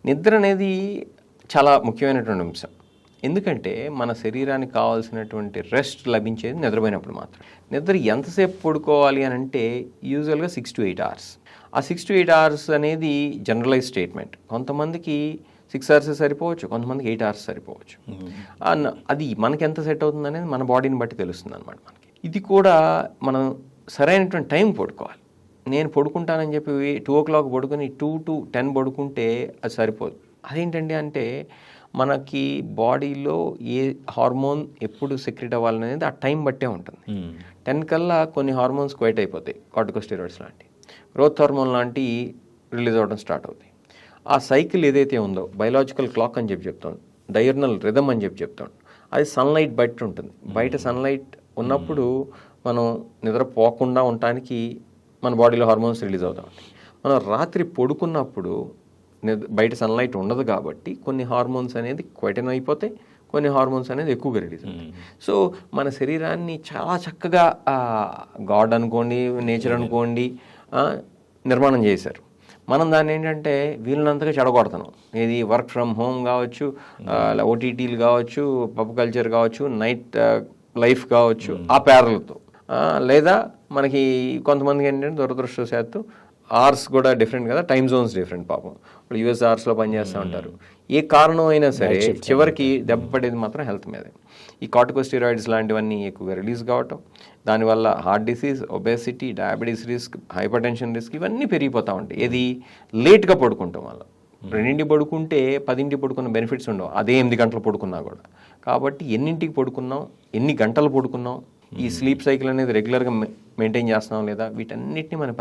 నిద్ర అనేది చాలా ముఖ్యమైనటువంటి అంశం. ఎందుకంటే మన శరీరానికి కావాల్సినటువంటి రెస్ట్ లభించేది నిద్రపోయినప్పుడు మాత్రం. నిద్ర ఎంతసేపు పడుకోవాలి అని అంటే యూజువల్గా 6 to 8 hours. ఆ 6 to 8 hours అనేది జనరలైజ్ స్టేట్మెంట్. కొంతమందికి 6 hours సరిపోవచ్చు, కొంతమందికి 8 hours సరిపోవచ్చు. అది మనకి ఎంత సెట్ అవుతుంది అనేది మన బాడీని బట్టి తెలుస్తుంది అనమాట మనకి. ఇది కూడా మనం సరైనటువంటి టైం పడుకోవాలి. నేను పడుకుంటానని చెప్పి 2 o'clock పడుకొని 2 to 10 పడుకుంటే అది సరిపోదు. అదేంటండి అంటే మనకి బాడీలో ఏ హార్మోన్ ఎప్పుడు సెక్రెట్ అవ్వాలనేది ఆ టైం బట్టే ఉంటుంది. 10 కల్లా కొన్ని హార్మోన్స్ క్వైట్ అయిపోతాయి, కార్టికోస్టెరాయిడ్స్ లాంటి, గ్రోత్ హార్మోన్ లాంటి రిలీజ్ అవ్వడం స్టార్ట్ అవుతాయి. ఆ సైకిల్ ఏదైతే ఉందో బయలాజికల్ క్లాక్ అని చెప్పి చెప్తాం, డయర్నల్ రిథమ్ అని చెప్పి చెప్తాం, అది సన్లైట్ బట్టి ఉంటుంది. బయట సన్లైట్ ఉన్నప్పుడు మనం నిద్రపోకుండా ఉండటానికి మన బాడీలో హార్మోన్స్ రిలీజ్ అవుతాం. మనం రాత్రి పడుకున్నప్పుడు బయట సన్లైట్ ఉండదు కాబట్టి కొన్ని హార్మోన్స్ అనేది క్వైటన్ అయిపోతాయి, కొన్ని హార్మోన్స్ అనేది ఎక్కువగా రిలీజ్ అవుతాయి. సో మన శరీరాన్ని చాలా చక్కగా గాడ్ అనుకోండి, నేచర్ అనుకోండి, నిర్మాణం చేశారు. మనం దాన్ని ఏంటంటే వీళ్ళనంతగా చెడగొడుతున్నాం. ఇది వర్క్ ఫ్రమ్ హోమ్ కావచ్చు, ఓటీటీలు కావచ్చు, పబ్ కల్చర్ కావచ్చు, నైట్ లైఫ్ కావచ్చు, ఆ పేర్లతో, లేదా మనకి కొంతమందికి ఏంటంటే దురదృష్టవశాత్తు అవర్స్ కూడా డిఫరెంట్ కదా, టైమ్ జోన్స్ డిఫరెంట్. పాపం ఇప్పుడు యూఎస్ అవర్స్లో పనిచేస్తూ ఉంటారు. ఏ కారణం అయినా సరే చివరికి దెబ్బ పడేది మాత్రం హెల్త్ మీదే. ఈ కార్టికోస్టెరాయిడ్స్ లాంటివన్నీ ఎక్కువగా రిలీజ్ కావటం, దానివల్ల heart disease, obesity, diabetes risk, hyper tension risk ఇవన్నీ పెరిగిపోతూ ఉంటాయి. ఇది లేట్గా పడుకుంటాం వల్ల. 2 పడుకుంటే 10 పడుకున్న బెనిఫిట్స్ ఉండవు, అదే 8 గంటలు పడుకున్నా కూడా. కాబట్టి ఎన్నింటికి పడుకున్నాం, ఎన్ని గంటలు పడుకున్నాం, ఈ స్లీప్ సైకిల్ అనేది రెగ్యులర్గా మెయింటైన్ చేస్తున్నాం లేదా, వీటన్నిటిని మనం